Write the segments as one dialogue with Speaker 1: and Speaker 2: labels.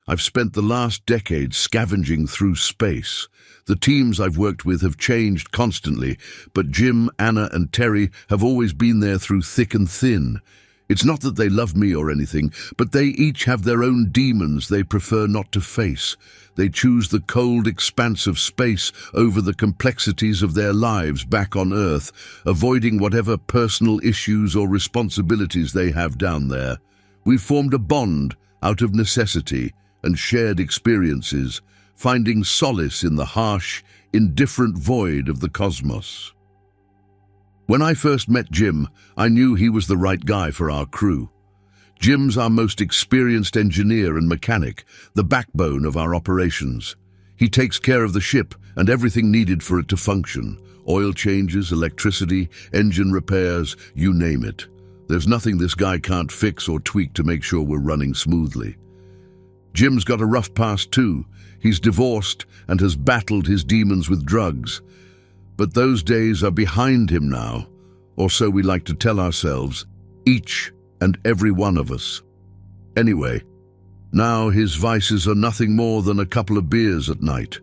Speaker 1: I've spent the last decade scavenging through space. The teams I've worked with have changed constantly, but Jim, Anna, and Terry have always been there through thick and thin. It's not that they love me or anything, but they each have their own demons they prefer not to face. They choose the cold expanse of space over the complexities of their lives back on Earth, avoiding whatever personal issues or responsibilities they have down there. We've formed a bond out of necessity and shared experiences, finding solace in the harsh, indifferent void of the cosmos. When I first met Jim, I knew he was the right guy for our crew. Jim's our most experienced engineer and mechanic, the backbone of our operations. He takes care of the ship and everything needed for it to function. Oil changes, electricity, engine repairs, you name it. There's nothing this guy can't fix or tweak to make sure we're running smoothly. Jim's got a rough past too. He's divorced and has battled his demons with drugs. But those days are behind him now, or so we like to tell ourselves, each and every one of us. Anyway, now his vices are nothing more than a couple of beers at night.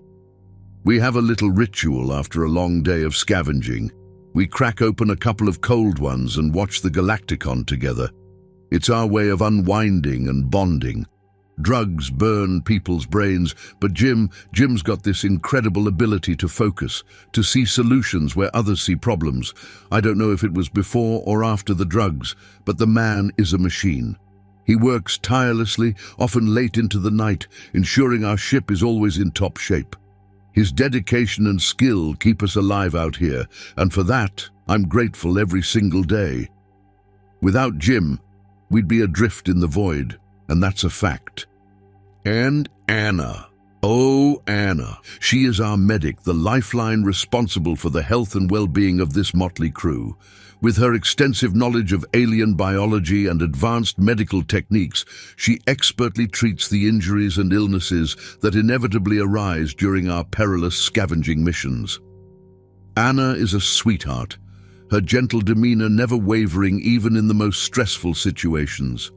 Speaker 1: We have a little ritual after a long day of scavenging. We crack open a couple of cold ones and watch the Galacticon together. It's our way of unwinding and bonding. Drugs burn people's brains, but Jim's got this incredible ability to focus, to see solutions where others see problems. I don't know if it was before or after the drugs, but the man is a machine. He works tirelessly, often late into the night, ensuring our ship is always in top shape. His dedication and skill keep us alive out here, and for that, I'm grateful every single day. Without Jim, we'd be adrift in the void. And that's a fact. And Anna. Oh, Anna. She is our medic, the lifeline responsible for the health and well-being of this motley crew. With her extensive knowledge of alien biology and advanced medical techniques, she expertly treats the injuries and illnesses that inevitably arise during our perilous scavenging missions. Anna is a sweetheart, her gentle demeanor never wavering even in the most stressful situations.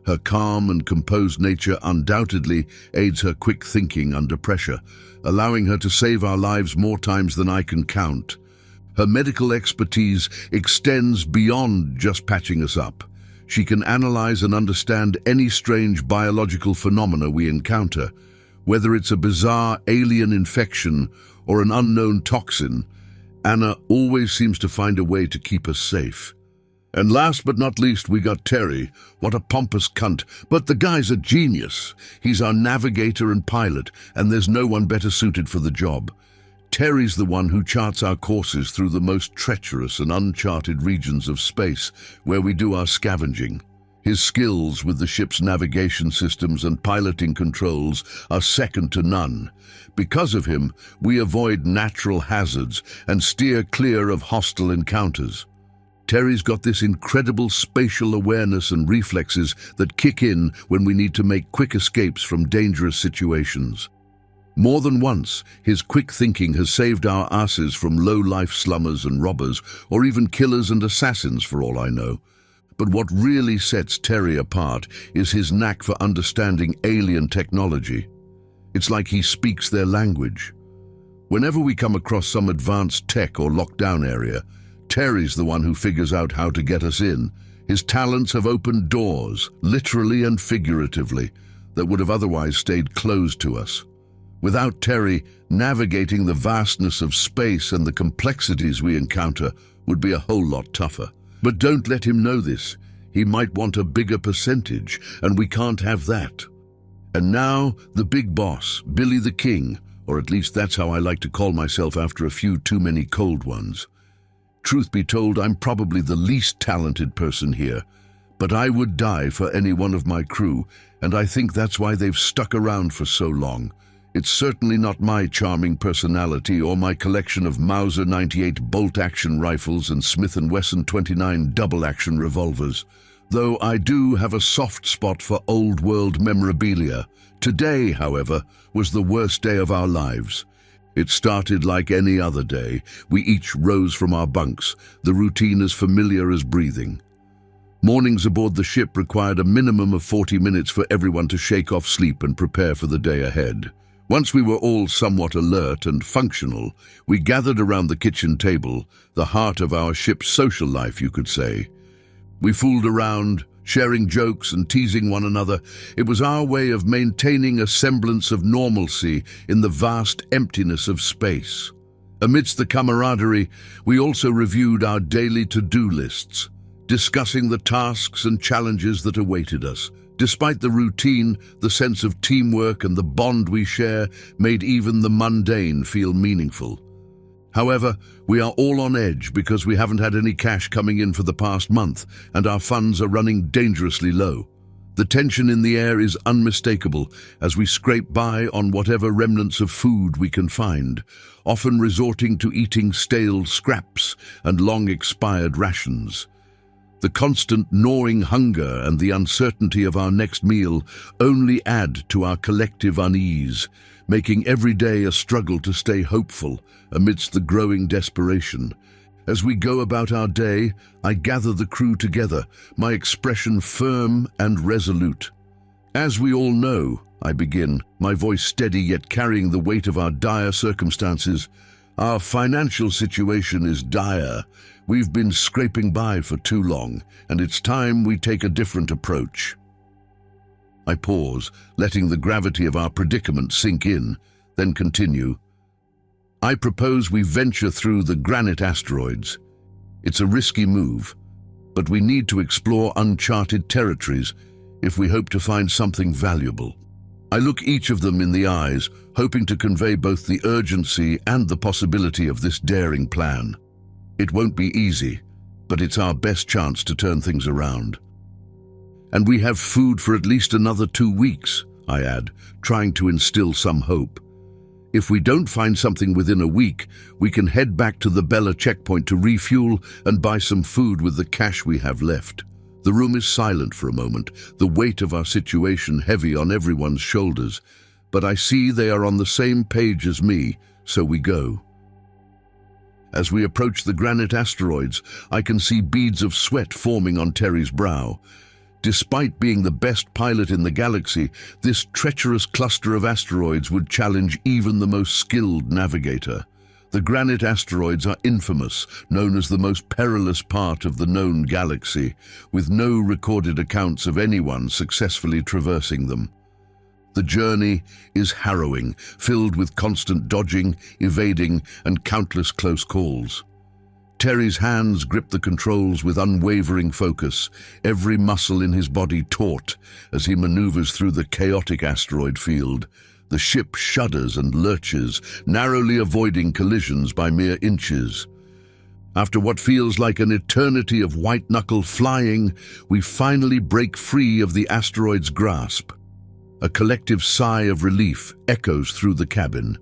Speaker 1: Her calm and composed nature undoubtedly aids her quick thinking under pressure, allowing her to save our lives more times than I can count. Her medical expertise extends beyond just patching us up. She can analyze and understand any strange biological phenomena we encounter. Whether it's a bizarre alien infection or an unknown toxin, Anna always seems to find a way to keep us safe. And last but not least, we got Terry. What a pompous cunt, but the guy's a genius. He's our navigator and pilot, and there's no one better suited for the job. Terry's the one who charts our courses through the most treacherous and uncharted regions of space, where we do our scavenging. His skills with the ship's navigation systems and piloting controls are second to none. Because of him, we avoid natural hazards and steer clear of hostile encounters. Terry's got this incredible spatial awareness and reflexes that kick in when we need to make quick escapes from dangerous situations. More than once, his quick thinking has saved our asses from low-life slummers and robbers, or even killers and assassins for all I know. But what really sets Terry apart is his knack for understanding alien technology. It's like he speaks their language. Whenever we come across some advanced tech or lockdown area, Terry's the one who figures out how to get us in. His talents have opened doors, literally and figuratively, that would have otherwise stayed closed to us. Without Terry, navigating the vastness of space and the complexities we encounter would be a whole lot tougher. But don't let him know this. He might want a bigger percentage, and we can't have that. And now, the big boss, Billy the King, or at least that's how I like to call myself after a few too many cold ones. Truth be told, I'm probably the least talented person here, but I would die for any one of my crew, and I think that's why they've stuck around for so long. It's certainly not my charming personality or my collection of Mauser 98 bolt-action rifles and Smith & Wesson 29 double-action revolvers, though I do have a soft spot for old-world memorabilia. Today, however, was the worst day of our lives. It started like any other day. We each rose from our bunks, the routine as familiar as breathing. Mornings aboard the ship required a minimum of 40 minutes for everyone to shake off sleep and prepare for the day ahead. Once we were all somewhat alert and functional, we gathered around the kitchen table, the heart of our ship's social life, you could say. We fooled around, sharing jokes and teasing one another. It was our way of maintaining a semblance of normalcy in the vast emptiness of space. Amidst the camaraderie, we also reviewed our daily to-do lists, discussing the tasks and challenges that awaited us. Despite the routine, the sense of teamwork and the bond we share made even the mundane feel meaningful. However, we are all on edge because we haven't had any cash coming in for the past month, and our funds are running dangerously low. The tension in the air is unmistakable as we scrape by on whatever remnants of food we can find, often resorting to eating stale scraps and long-expired rations. The constant gnawing hunger and the uncertainty of our next meal only add to our collective unease, making every day a struggle to stay hopeful amidst the growing desperation. As we go about our day, I gather the crew together, my expression firm and resolute. As we all know, I begin, my voice steady yet carrying the weight of our dire circumstances. Our financial situation is dire. We've been scraping by for too long, and it's time we take a different approach. I pause, letting the gravity of our predicament sink in, then continue. I propose we venture through the granite asteroids. It's a risky move, but we need to explore uncharted territories if we hope to find something valuable. I look each of them in the eyes, hoping to convey both the urgency and the possibility of this daring plan. It won't be easy, but it's our best chance to turn things around. And we have food for at least another 2 weeks, I add, trying to instill some hope. If we don't find something within a week, we can head back to the Bella checkpoint to refuel and buy some food with the cash we have left. The room is silent for a moment, the weight of our situation heavy on everyone's shoulders, but I see they are on the same page as me, so we go. As we approach the granite asteroids, I can see beads of sweat forming on Terry's brow. Despite being the best pilot in the galaxy, this treacherous cluster of asteroids would challenge even the most skilled navigator. The granite asteroids are infamous, known as the most perilous part of the known galaxy, with no recorded accounts of anyone successfully traversing them. The journey is harrowing, filled with constant dodging, evading, and countless close calls. Terry's hands grip the controls with unwavering focus, every muscle in his body taut as he maneuvers through the chaotic asteroid field. The ship shudders and lurches, narrowly avoiding collisions by mere inches. After what feels like an eternity of white-knuckle flying, we finally break free of the asteroid's grasp. A collective sigh of relief echoes through the cabin.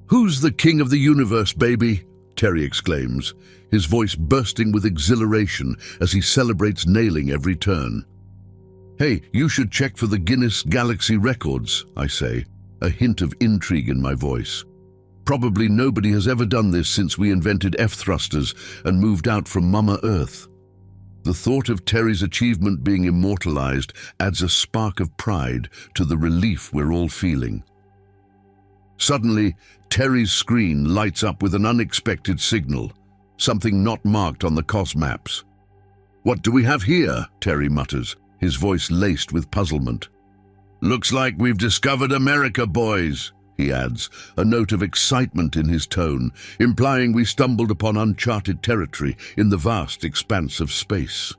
Speaker 1: "Who's the king of the universe, baby?" Terry exclaims, his voice bursting with exhilaration as he celebrates nailing every turn. "Hey, you should check for the Guinness Galaxy Records," I say, a hint of intrigue in my voice. Probably nobody has ever done this since we invented F-thrusters and moved out from Mama Earth. The thought of Terry's achievement being immortalized adds a spark of pride to the relief we're all feeling. Suddenly, Terry's screen lights up with an unexpected signal, something not marked on the COS maps. "What do we have here?" Terry mutters, his voice laced with puzzlement. "Looks like we've discovered America, boys," he adds, a note of excitement in his tone, implying we stumbled upon uncharted territory in the vast expanse of space.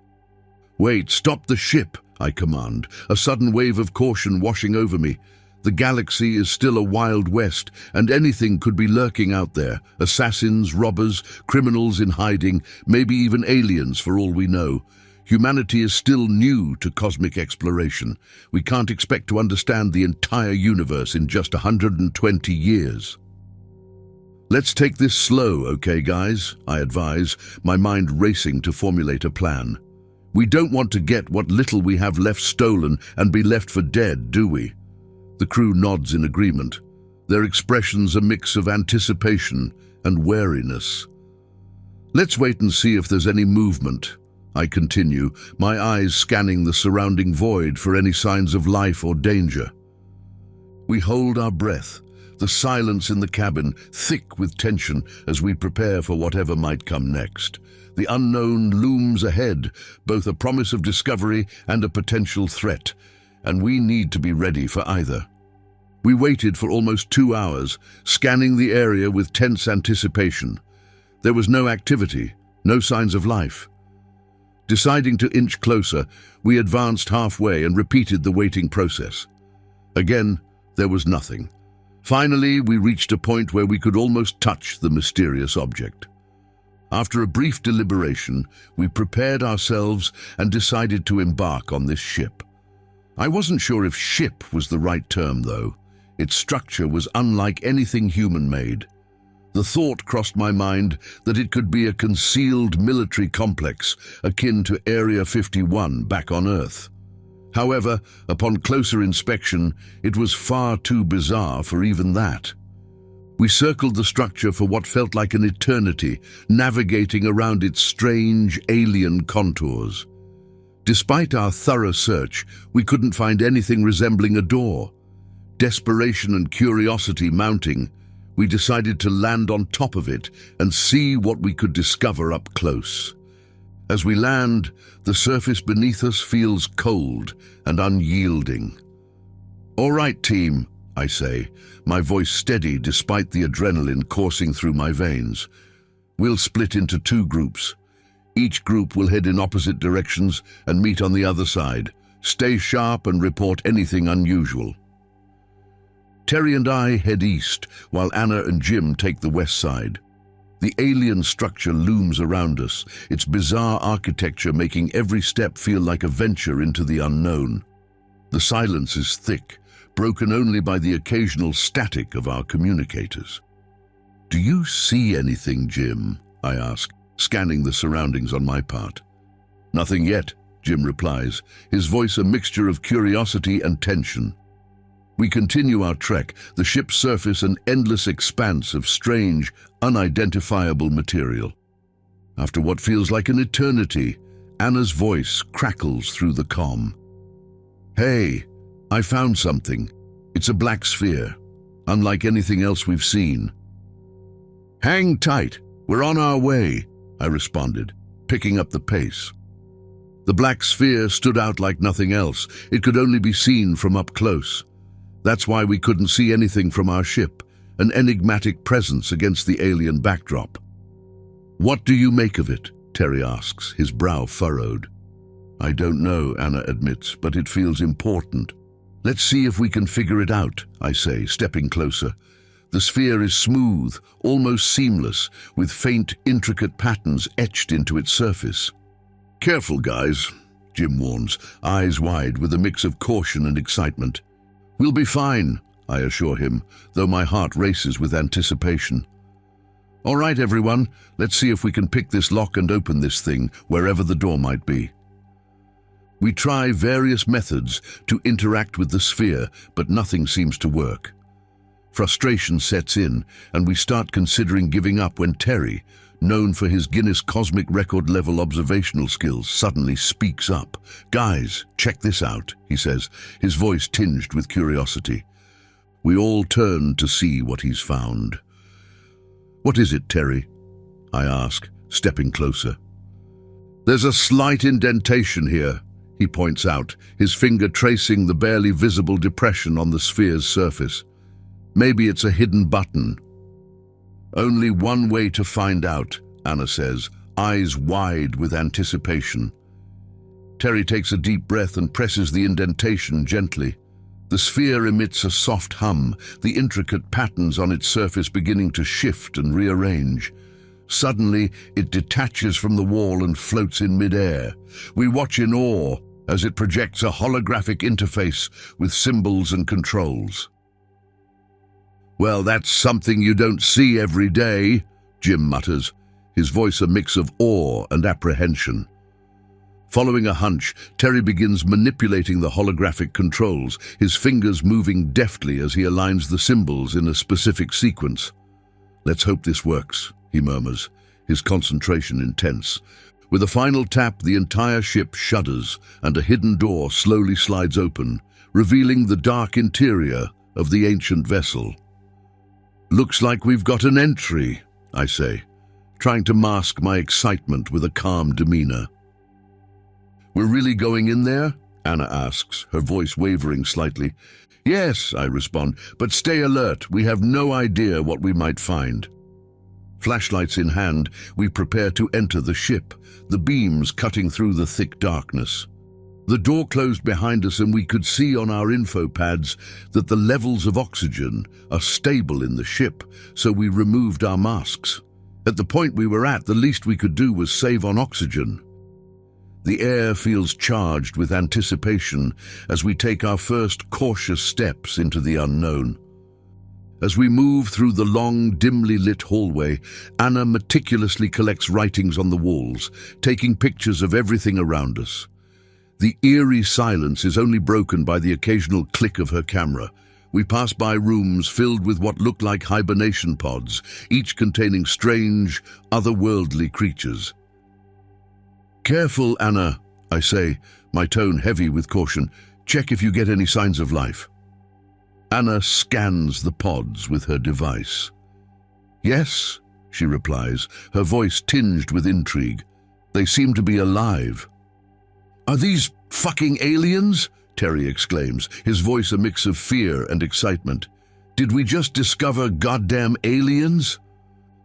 Speaker 1: "Wait, stop the ship," I command, a sudden wave of caution washing over me. The galaxy is still a wild west, and anything could be lurking out there. Assassins, robbers, criminals in hiding, maybe even aliens for all we know. Humanity is still new to cosmic exploration. We can't expect to understand the entire universe in just 120 years. "Let's take this slow, okay, guys?" I advise, my mind racing to formulate a plan. We don't want to get what little we have left stolen and be left for dead, do we? The crew nods in agreement, their expressions a mix of anticipation and wariness. "Let's wait and see if there's any movement," I continue, my eyes scanning the surrounding void for any signs of life or danger. We hold our breath, the silence in the cabin thick with tension as we prepare for whatever might come next. The unknown looms ahead, both a promise of discovery and a potential threat, and we need to be ready for either. We waited for almost 2 hours, scanning the area with tense anticipation. There was no activity, no signs of life. Deciding to inch closer, we advanced halfway and repeated the waiting process. Again, there was nothing. Finally, we reached a point where we could almost touch the mysterious object. After a brief deliberation, we prepared ourselves and decided to embark on this ship. I wasn't sure if ship was the right term, though. Its structure was unlike anything human-made. The thought crossed my mind that it could be a concealed military complex akin to Area 51 back on Earth. However, upon closer inspection, it was far too bizarre for even that. We circled the structure for what felt like an eternity, navigating around its strange, alien contours. Despite our thorough search, we couldn't find anything resembling a door. Desperation and curiosity mounting, we decided to land on top of it and see what we could discover up close. As we land, the surface beneath us feels cold and unyielding. "All right, team," I say, my voice steady despite the adrenaline coursing through my veins. "We'll split into 2 groups. Each group will head in opposite directions and meet on the other side. Stay sharp and report anything unusual." Terry and I head east, while Anna and Jim take the west side. The alien structure looms around us, its bizarre architecture making every step feel like a venture into the unknown. The silence is thick, broken only by the occasional static of our communicators. "Do you see anything, Jim?" I ask, scanning the surroundings on my part. "Nothing yet," Jim replies, his voice a mixture of curiosity and tension. We continue our trek, the ship's surface an endless expanse of strange, unidentifiable material. After what feels like an eternity, Anna's voice crackles through the comm. "Hey, I found something. It's a black sphere, unlike anything else we've seen." "Hang tight, we're on our way," I responded, picking up the pace. The black sphere stood out like nothing else. It could only be seen from up close. That's why we couldn't see anything from our ship, an enigmatic presence against the alien backdrop. "What do you make of it?" Terry asks, his brow furrowed. "I don't know," Anna admits, "but it feels important." "Let's see if we can figure it out," I say, stepping closer. The sphere is smooth, almost seamless, with faint, intricate patterns etched into its surface. "Careful, guys," Jim warns, eyes wide with a mix of caution and excitement. "We'll be fine," I assure him, though my heart races with anticipation. "All right, everyone, let's see if we can pick this lock and open this thing, wherever the door might be." We try various methods to interact with the sphere, but nothing seems to work. Frustration sets in, and we start considering giving up when Terry, known for his Guinness Cosmic Record-level observational skills, suddenly speaks up. "Guys, check this out," he says, his voice tinged with curiosity. We all turn to see what he's found. "What is it, Terry?" I ask, stepping closer. "There's a slight indentation here," he points out, his finger tracing the barely visible depression on the sphere's surface. "Maybe it's a hidden button." "Only one way to find out," Anna says, eyes wide with anticipation. Terry takes a deep breath and presses the indentation gently. The sphere emits a soft hum, the intricate patterns on its surface beginning to shift and rearrange. Suddenly, it detaches from the wall and floats in midair. We watch in awe as it projects a holographic interface with symbols and controls. "Well, that's something you don't see every day," Jim mutters, his voice a mix of awe and apprehension. Following a hunch, Terry begins manipulating the holographic controls, his fingers moving deftly as he aligns the symbols in a specific sequence. "Let's hope this works," he murmurs, his concentration intense. With a final tap, the entire ship shudders and a hidden door slowly slides open, revealing the dark interior of the ancient vessel. "Looks like we've got an entry," I say, trying to mask my excitement with a calm demeanor. "We're really going in there?" Anna asks, her voice wavering slightly. "Yes," I respond, "but stay alert. We have no idea what we might find." Flashlights in hand, we prepare to enter the ship, the beams cutting through the thick darkness. The door closed behind us and we could see on our info pads that the levels of oxygen are stable in the ship, so we removed our masks. At the point we were at, the least we could do was save on oxygen. The air feels charged with anticipation as we take our first cautious steps into the unknown. As we move through the long, dimly lit hallway, Anna meticulously collects writings on the walls, taking pictures of everything around us. The eerie silence is only broken by the occasional click of her camera. We pass by rooms filled with what look like hibernation pods, each containing strange, otherworldly creatures. "Careful, Anna," I say, my tone heavy with caution. "Check if you get any signs of life." Anna scans the pods with her device. "Yes," she replies, her voice tinged with intrigue. "They seem to be alive." "Are these fucking aliens?" Terry exclaims, his voice a mix of fear and excitement. "Did we just discover goddamn aliens?"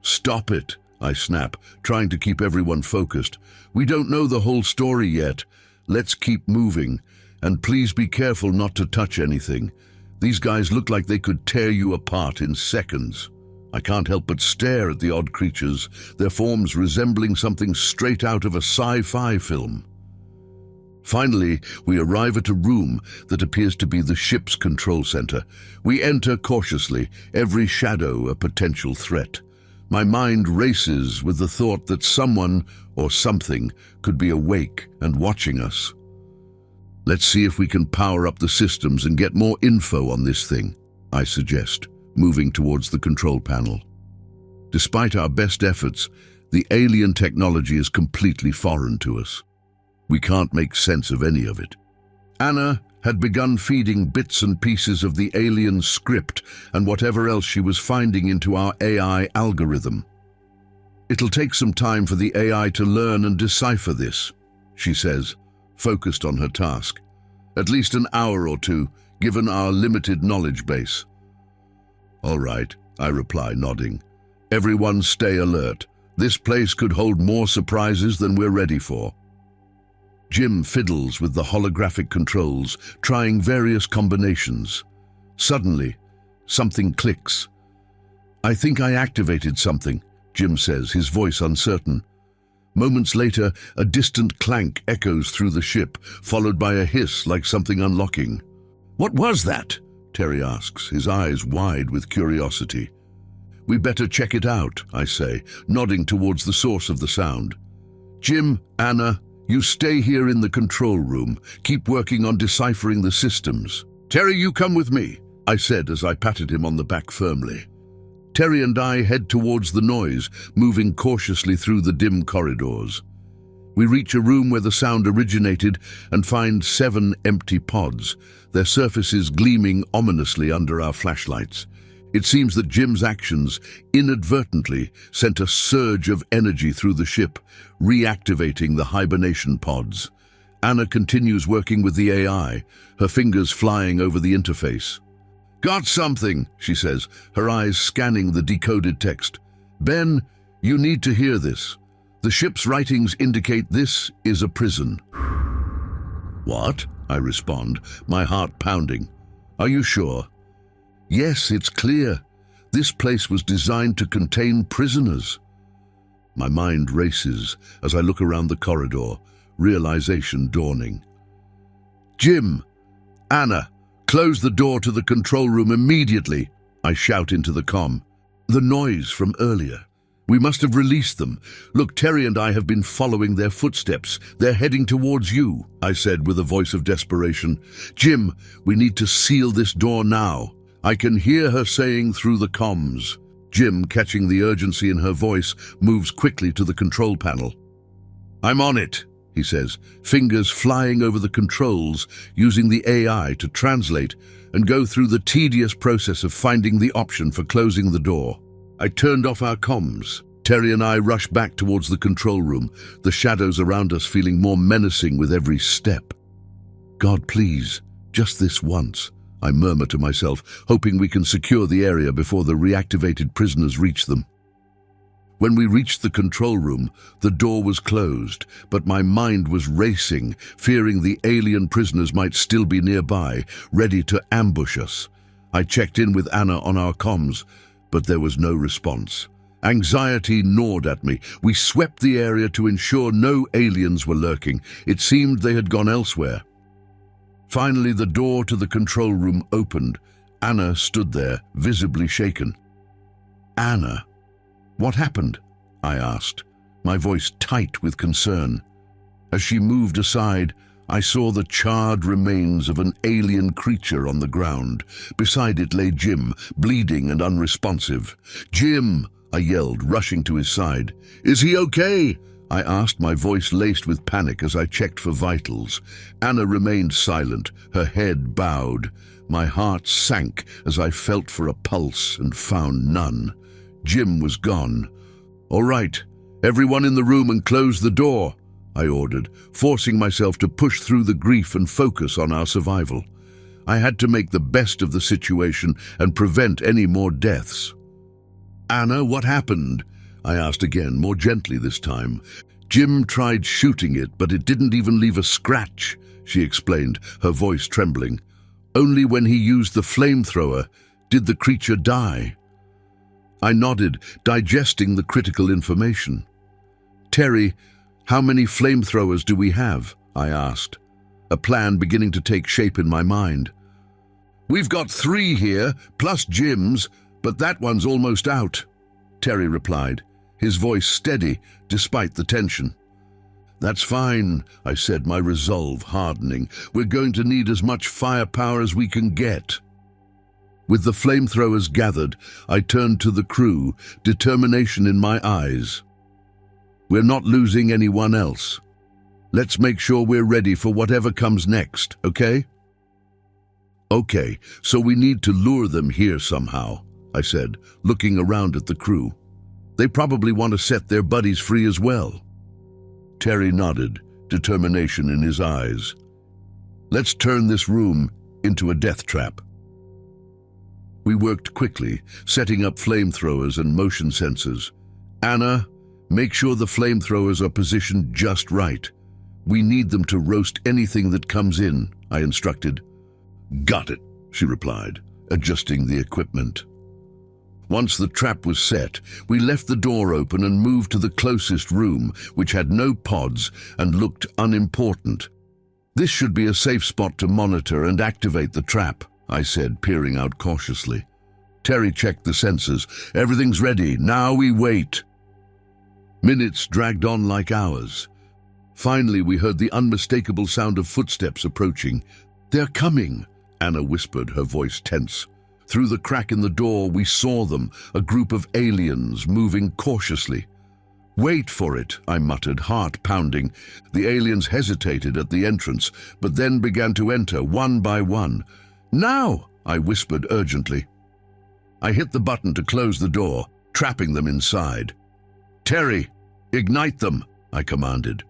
Speaker 1: "Stop it," I snap, trying to keep everyone focused. "We don't know the whole story yet. Let's keep moving, and please be careful not to touch anything. These guys look like they could tear you apart in seconds." I can't help but stare at the odd creatures, their forms resembling something straight out of a sci-fi film. Finally, we arrive at a room that appears to be the ship's control center. We enter cautiously, every shadow a potential threat. My mind races with the thought that someone or something could be awake and watching us. "Let's see if we can power up the systems and get more info on this thing," I suggest, moving towards the control panel. Despite our best efforts, the alien technology is completely foreign to us. We can't make sense of any of it. Anna had begun feeding bits and pieces of the alien script and whatever else she was finding into our AI algorithm. "It'll take some time for the AI to learn and decipher this," she says, focused on her task. "At least an hour or two, given our limited knowledge base." "All right," I reply, nodding. "Everyone stay alert. This place could hold more surprises than we're ready for." Jim fiddles with the holographic controls, trying various combinations. Suddenly, something clicks. "I think I activated something," Jim says, his voice uncertain. Moments later, a distant clank echoes through the ship, followed by a hiss like something unlocking. "What was that?" Terry asks, his eyes wide with curiosity. "We better check it out," I say, nodding towards the source of the sound. "Jim, Anna, you stay here in the control room. Keep working on deciphering the systems." "Terry, you come with me," I said as I patted him on the back firmly. Terry and I head towards the noise, moving cautiously through the dim corridors. We reach a room where the sound originated and find 7 empty pods, their surfaces gleaming ominously under our flashlights. It seems that Jim's actions inadvertently sent a surge of energy through the ship, reactivating the hibernation pods. Anna continues working with the AI, her fingers flying over the interface. "Got something," she says, her eyes scanning the decoded text. "Ben, you need to hear this. The ship's writings indicate this is a prison." "What?" I respond, my heart pounding. "Are you sure?" "Yes, it's clear. This place was designed to contain prisoners." My mind races as I look around the corridor, realization dawning. "Jim, Anna, close the door to the control room immediately," I shout into the comm. "The noise from earlier. We must have released them. Look, Terry and I have been following their footsteps. They're heading towards you," I said with a voice of desperation. "Jim, we need to seal this door now." I can hear her saying through the comms. Jim, catching the urgency in her voice, moves quickly to the control panel. I'm on it, he says, fingers flying over the controls, using the AI to translate and go through the tedious process of finding the option for closing the door. I turned off our comms. Terry and I rushed back towards the control room, the shadows around us feeling more menacing with every step. God, please, just this once, I murmur to myself, hoping we can secure the area before the reactivated prisoners reach them. When we reached the control room, the door was closed, but my mind was racing, fearing the alien prisoners might still be nearby, ready to ambush us. I checked in with Anna on our comms, but there was no response. Anxiety gnawed at me. We swept the area to ensure no aliens were lurking. It seemed they had gone elsewhere. Finally, the door to the control room opened. Anna stood there, visibly shaken. Anna, what happened? I asked, my voice tight with concern. As she moved aside, I saw the charred remains of an alien creature on the ground. Beside it lay Jim, bleeding and unresponsive. "Jim!" I yelled, rushing to his side. "Is he okay?" I asked, my voice laced with panic as I checked for vitals. Anna remained silent, her head bowed. My heart sank as I felt for a pulse and found none. Jim was gone. "All right, everyone in the room and close the door," I ordered, forcing myself to push through the grief and focus on our survival. I had to make the best of the situation and prevent any more deaths. "Anna, what happened?" I asked again, more gently this time. "Jim tried shooting it, but it didn't even leave a scratch," she explained, her voice trembling. "Only when he used the flamethrower did the creature die." I nodded, digesting the critical information. "Terry, how many flamethrowers do we have?" I asked, a plan beginning to take shape in my mind. "We've got 3 here, plus Jim's, but that one's almost out," Terry replied, his voice steady despite the tension. "That's fine," I said, my resolve hardening. "We're going to need as much firepower as we can get." With the flamethrowers gathered, I turned to the crew, determination in my eyes. "We're not losing anyone else. Let's make sure we're ready for whatever comes next, okay?" "Okay, so we need to lure them here somehow," I said, looking around at the crew. "They probably want to set their buddies free as well." Terry nodded, determination in his eyes. "Let's turn this room into a death trap." We worked quickly, setting up flamethrowers and motion sensors. "Anna, make sure the flamethrowers are positioned just right. We need them to roast anything that comes in," I instructed. "Got it," she replied, adjusting the equipment. Once the trap was set, we left the door open and moved to the closest room, which had no pods and looked unimportant. "This should be a safe spot to monitor and activate the trap," I said, peering out cautiously. Terry checked the sensors. "Everything's ready. Now we wait." Minutes dragged on like hours. Finally, we heard the unmistakable sound of footsteps approaching. "They're coming," Anna whispered, her voice tense. Through the crack in the door, we saw them, a group of aliens moving cautiously. "Wait for it," I muttered, heart pounding. The aliens hesitated at the entrance, but then began to enter one by one. "Now!" I whispered urgently. I hit the button to close the door, trapping them inside. "Terry, ignite them," I commanded.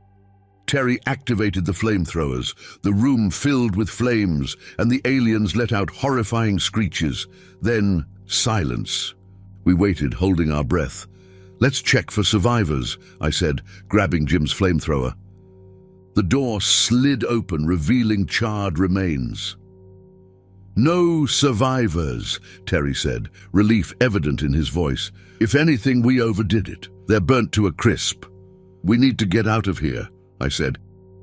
Speaker 1: Terry activated the flamethrowers. The room filled with flames, and the aliens let out horrifying screeches. Then, silence. We waited, holding our breath. "Let's check for survivors," I said, grabbing Jim's flamethrower. The door slid open, revealing charred remains. "No survivors," Terry said, relief evident in his voice. "If anything, we overdid it. They're burnt to a crisp. We need to get out of here," I said.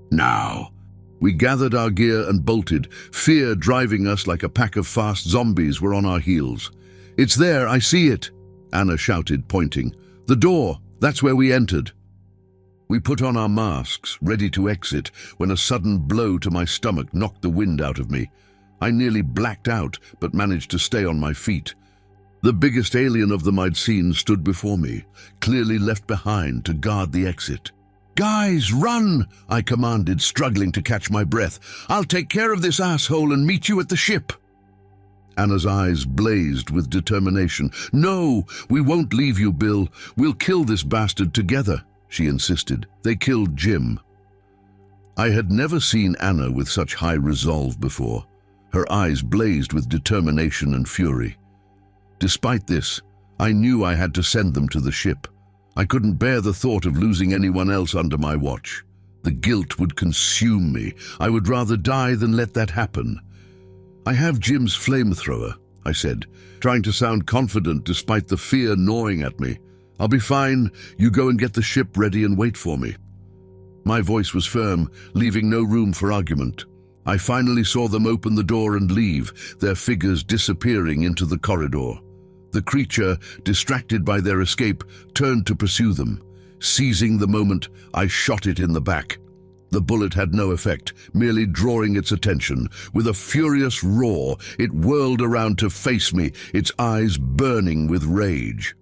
Speaker 1: "Now." We gathered our gear and bolted, fear driving us like a pack of fast zombies were on our heels. "It's there, I see it," Anna shouted, pointing. "The door, that's where we entered." We put on our masks, ready to exit, when a sudden blow to my stomach knocked the wind out of me. I nearly blacked out, but managed to stay on my feet. The biggest alien of them I'd seen stood before me, clearly left behind to guard the exit. "Guys, run!" I commanded, struggling to catch my breath. "I'll take care of this asshole and meet you at the ship." Anna's eyes blazed with determination. "No, we won't leave you, Bill. We'll kill this bastard together," she insisted. "They killed Jim." I had never seen Anna with such high resolve before. Her eyes blazed with determination and fury. Despite this, I knew I had to send them to the ship. I couldn't bear the thought of losing anyone else under my watch. The guilt would consume me. I would rather die than let that happen. "I have Jim's flamethrower," I said, trying to sound confident despite the fear gnawing at me. "I'll be fine. You go and get the ship ready and wait for me." My voice was firm, leaving no room for argument. I finally saw them open the door and leave, their figures disappearing into the corridor. The creature, distracted by their escape, turned to pursue them. Seizing the moment, I shot it in the back. The bullet had no effect, merely drawing its attention. With a furious roar, it whirled around to face me, its eyes burning with rage.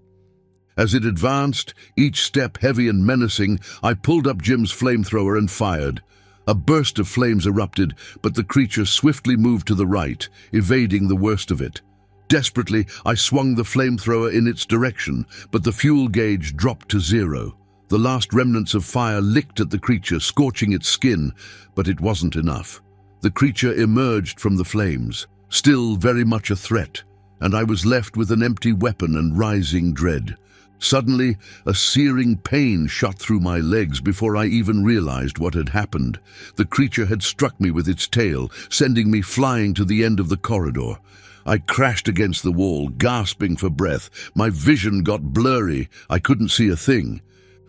Speaker 1: As it advanced, each step heavy and menacing, I pulled up Jim's flamethrower and fired. A burst of flames erupted, but the creature swiftly moved to the right, evading the worst of it. Desperately, I swung the flamethrower in its direction, but the fuel gauge dropped to 0. The last remnants of fire licked at the creature, scorching its skin, but it wasn't enough. The creature emerged from the flames, still very much a threat, and I was left with an empty weapon and rising dread. Suddenly, a searing pain shot through my legs before I even realized what had happened. The creature had struck me with its tail, sending me flying to the end of the corridor. I crashed against the wall, gasping for breath. My vision got blurry. I couldn't see a thing.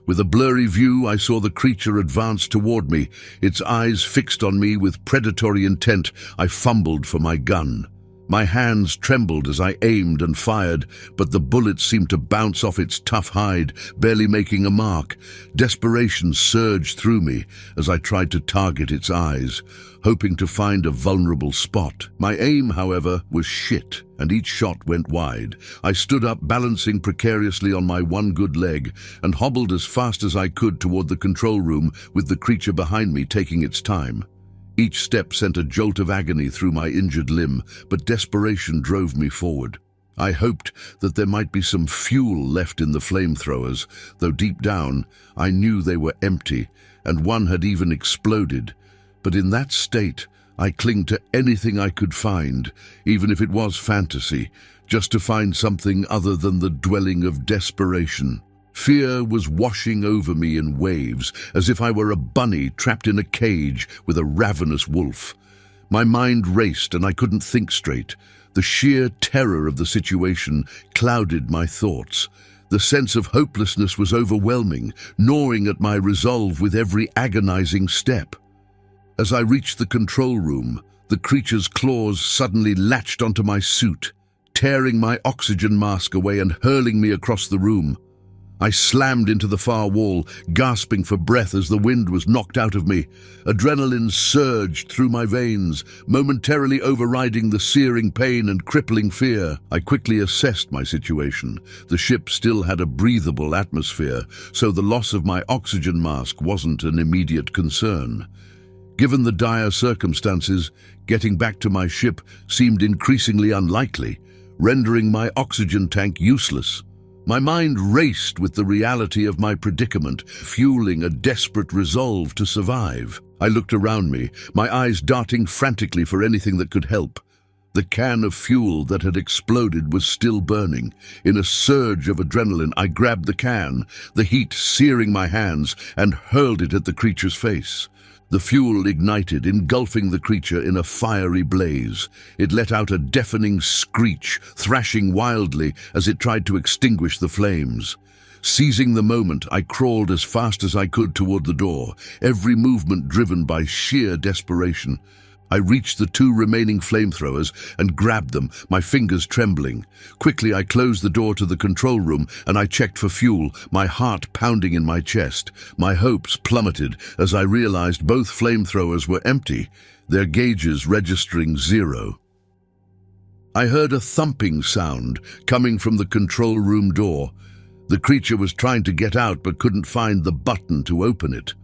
Speaker 1: With a blurry view, I saw the creature advance toward me, its eyes fixed on me with predatory intent. I fumbled for my gun. My hands trembled as I aimed and fired, but the bullets seemed to bounce off its tough hide, barely making a mark. Desperation surged through me as I tried to target its eyes, hoping to find a vulnerable spot. My aim, however, was shit, and each shot went wide. I stood up, balancing precariously on my one good leg, and hobbled as fast as I could toward the control room, with the creature behind me taking its time. Each step sent a jolt of agony through my injured limb, but desperation drove me forward. I hoped that there might be some fuel left in the flamethrowers, though deep down I knew they were empty, and one had even exploded. But in that state, I clung to anything I could find, even if it was fantasy, just to find something other than the dwelling of desperation. Fear was washing over me in waves, as if I were a bunny trapped in a cage with a ravenous wolf. My mind raced and I couldn't think straight. The sheer terror of the situation clouded my thoughts. The sense of hopelessness was overwhelming, gnawing at my resolve with every agonizing step. As I reached the control room, the creature's claws suddenly latched onto my suit, tearing my oxygen mask away and hurling me across the room. I slammed into the far wall, gasping for breath as the wind was knocked out of me. Adrenaline surged through my veins, momentarily overriding the searing pain and crippling fear. I quickly assessed my situation. The ship still had a breathable atmosphere, so the loss of my oxygen mask wasn't an immediate concern. Given the dire circumstances, getting back to my ship seemed increasingly unlikely, rendering my oxygen tank useless. My mind raced with the reality of my predicament, fueling a desperate resolve to survive. I looked around me, my eyes darting frantically for anything that could help. The can of fuel that had exploded was still burning. In a surge of adrenaline, I grabbed the can, the heat searing my hands, and hurled it at the creature's face. The fuel ignited, engulfing the creature in a fiery blaze. It let out a deafening screech, thrashing wildly as it tried to extinguish the flames. Seizing the moment, I crawled as fast as I could toward the door, every movement driven by sheer desperation. I reached the 2 remaining flamethrowers and grabbed them, my fingers trembling. Quickly, I closed the door to the control room and I checked for fuel, my heart pounding in my chest. My hopes plummeted as I realized both flamethrowers were empty, their gauges registering 0. I heard a thumping sound coming from the control room door. The creature was trying to get out but couldn't find the button to open it.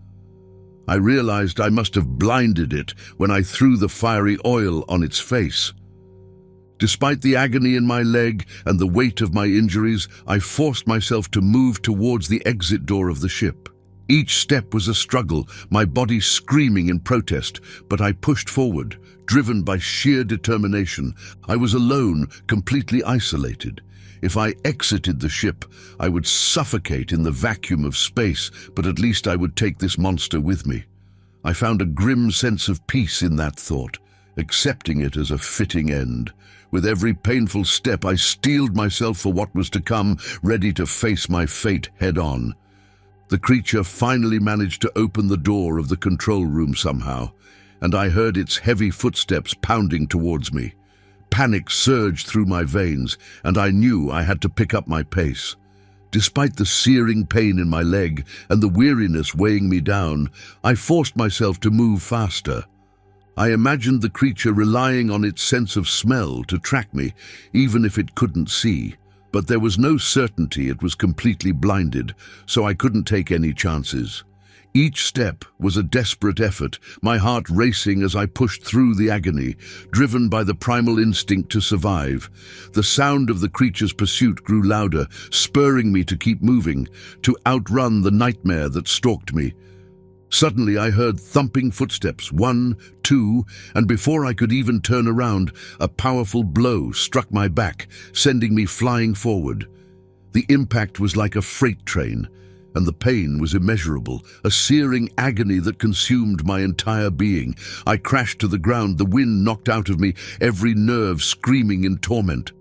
Speaker 1: I realized I must have blinded it when I threw the fiery oil on its face. Despite the agony in my leg and the weight of my injuries, I forced myself to move towards the exit door of the ship. Each step was a struggle, my body screaming in protest, but I pushed forward, driven by sheer determination. I was alone, completely isolated. If I exited the ship, I would suffocate in the vacuum of space, but at least I would take this monster with me. I found a grim sense of peace in that thought, accepting it as a fitting end. With every painful step, I steeled myself for what was to come, ready to face my fate head-on. The creature finally managed to open the door of the control room somehow, and I heard its heavy footsteps pounding towards me. Panic surged through my veins, and I knew I had to pick up my pace. Despite the searing pain in my leg and the weariness weighing me down, I forced myself to move faster. I imagined the creature relying on its sense of smell to track me, even if it couldn't see. But there was no certainty it was completely blinded, so I couldn't take any chances. Each step was a desperate effort, my heart racing as I pushed through the agony, driven by the primal instinct to survive. The sound of the creature's pursuit grew louder, spurring me to keep moving, to outrun the nightmare that stalked me. Suddenly I heard thumping footsteps, 1, 2, and before I could even turn around, a powerful blow struck my back, sending me flying forward. The impact was like a freight train, and the pain was immeasurable, a searing agony that consumed my entire being. I crashed to the ground, the wind knocked out of me, every nerve screaming in torment.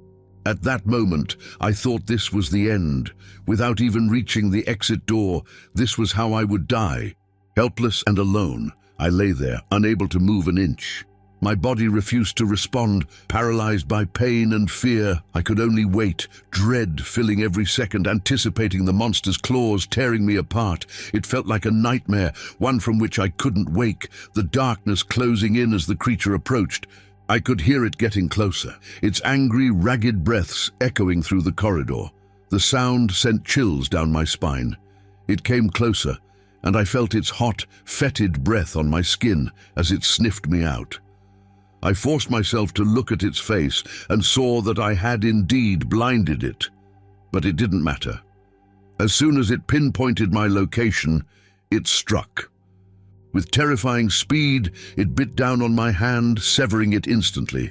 Speaker 1: At that moment, I thought this was the end. Without even reaching the exit door, this was how I would die. Helpless and alone, I lay there, unable to move an inch. My body refused to respond, paralyzed by pain and fear. I could only wait, dread filling every second, anticipating the monster's claws tearing me apart. It felt like a nightmare, one from which I couldn't wake, the darkness closing in as the creature approached. I could hear it getting closer, its angry, ragged breaths echoing through the corridor. The sound sent chills down my spine. It came closer, and I felt its hot, fetid breath on my skin as it sniffed me out. I forced myself to look at its face and saw that I had indeed blinded it. But it didn't matter. As soon as it pinpointed my location, it struck. With terrifying speed, it bit down on my hand, severing it instantly.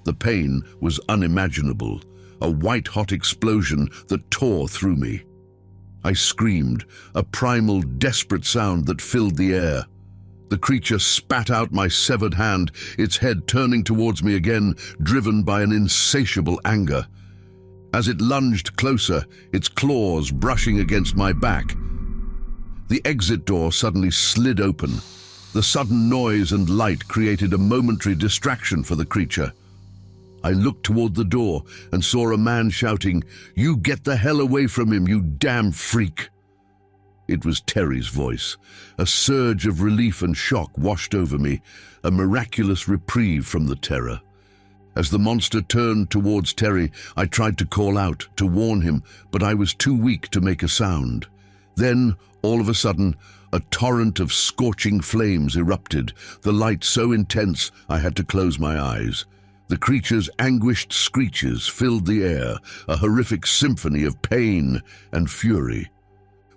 Speaker 1: The pain was unimaginable, a white-hot explosion that tore through me. I screamed, a primal, desperate sound that filled the air. The creature spat out my severed hand, its head turning towards me again, driven by an insatiable anger. As it lunged closer, its claws brushing against my back, the exit door suddenly slid open. The sudden noise and light created a momentary distraction for the creature. I looked toward the door and saw a man shouting, "You get the hell away from him, you damn freak!" It was Terry's voice. A surge of relief and shock washed over me, a miraculous reprieve from the terror. As the monster turned towards Terry, I tried to call out, to warn him, but I was too weak to make a sound. Then, all of a sudden, a torrent of scorching flames erupted, the light so intense I had to close my eyes. The creature's anguished screeches filled the air, a horrific symphony of pain and fury.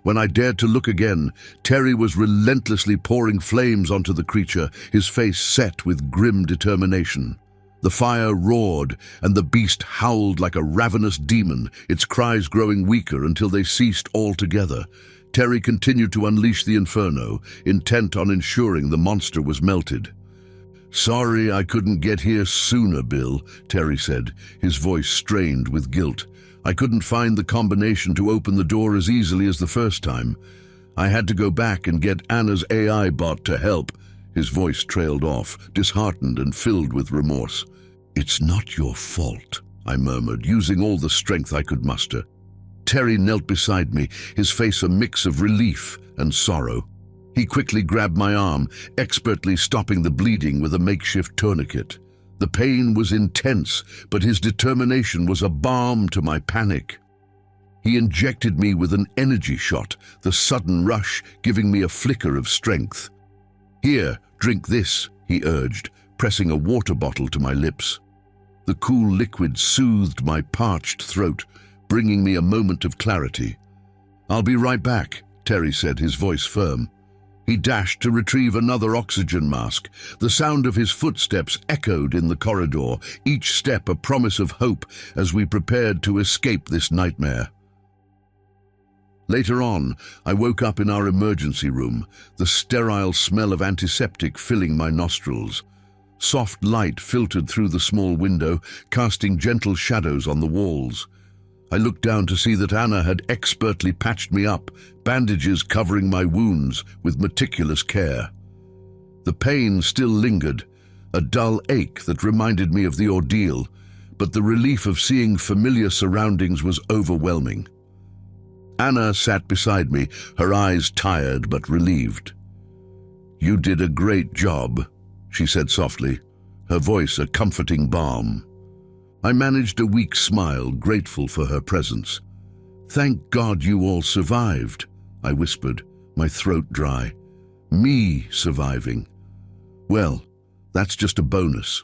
Speaker 1: When I dared to look again, Terry was relentlessly pouring flames onto the creature, his face set with grim determination. The fire roared, and the beast howled like a ravenous demon, its cries growing weaker until they ceased altogether. Terry continued to unleash the inferno, intent on ensuring the monster was melted. "Sorry I couldn't get here sooner, Bill," Terry said, his voice strained with guilt. "I couldn't find the combination to open the door as easily as the first time. I had to go back and get Anna's AI bot to help." His voice trailed off, disheartened and filled with remorse. "It's not your fault," I murmured, using all the strength I could muster. Terry knelt beside me, his face a mix of relief and sorrow. He quickly grabbed my arm, expertly stopping the bleeding with a makeshift tourniquet. The pain was intense, but his determination was a balm to my panic. He injected me with an energy shot, the sudden rush giving me a flicker of strength. "Here, drink this," he urged, pressing a water bottle to my lips. The cool liquid soothed my parched throat, bringing me a moment of clarity. "I'll be right back," Terry said, his voice firm. He dashed to retrieve another oxygen mask. The sound of his footsteps echoed in the corridor, each step a promise of hope as we prepared to escape this nightmare. Later on, I woke up in our emergency room, the sterile smell of antiseptic filling my nostrils. Soft light filtered through the small window, casting gentle shadows on the walls. I looked down to see that Anna had expertly patched me up, bandages covering my wounds with meticulous care. The pain still lingered, a dull ache that reminded me of the ordeal, but the relief of seeing familiar surroundings was overwhelming. Anna sat beside me, her eyes tired but relieved. "You did a great job," she said softly, her voice a comforting balm. I managed a weak smile, grateful for her presence. "Thank God you all survived," I whispered, my throat dry. "Me surviving. Well, that's just a bonus."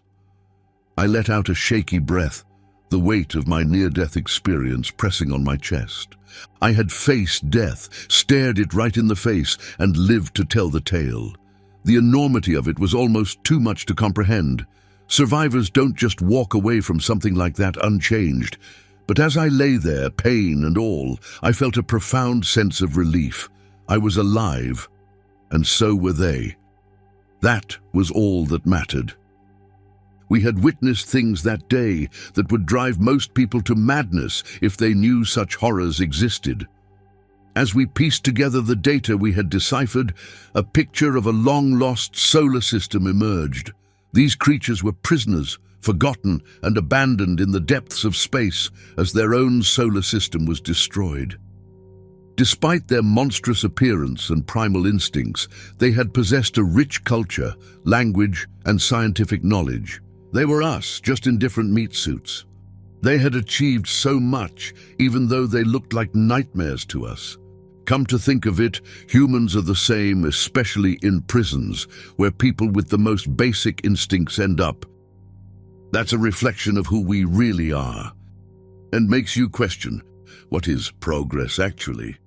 Speaker 1: I let out a shaky breath, the weight of my near-death experience pressing on my chest. I had faced death, stared it right in the face, and lived to tell the tale. The enormity of it was almost too much to comprehend. Survivors don't just walk away from something like that unchanged. But as I lay there, pain and all, I felt a profound sense of relief. I was alive, and so were they. That was all that mattered. We had witnessed things that day that would drive most people to madness if they knew such horrors existed. As we pieced together the data we had deciphered, a picture of a long-lost solar system emerged. These creatures were prisoners, forgotten and abandoned in the depths of space as their own solar system was destroyed. Despite their monstrous appearance and primal instincts, they had possessed a rich culture, language, and scientific knowledge. They were us, just in different meat suits. They had achieved so much, even though they looked like nightmares to us. Come to think of it, humans are the same, especially in prisons, where people with the most basic instincts end up. That's a reflection of who we really are, and makes you question, what is progress actually?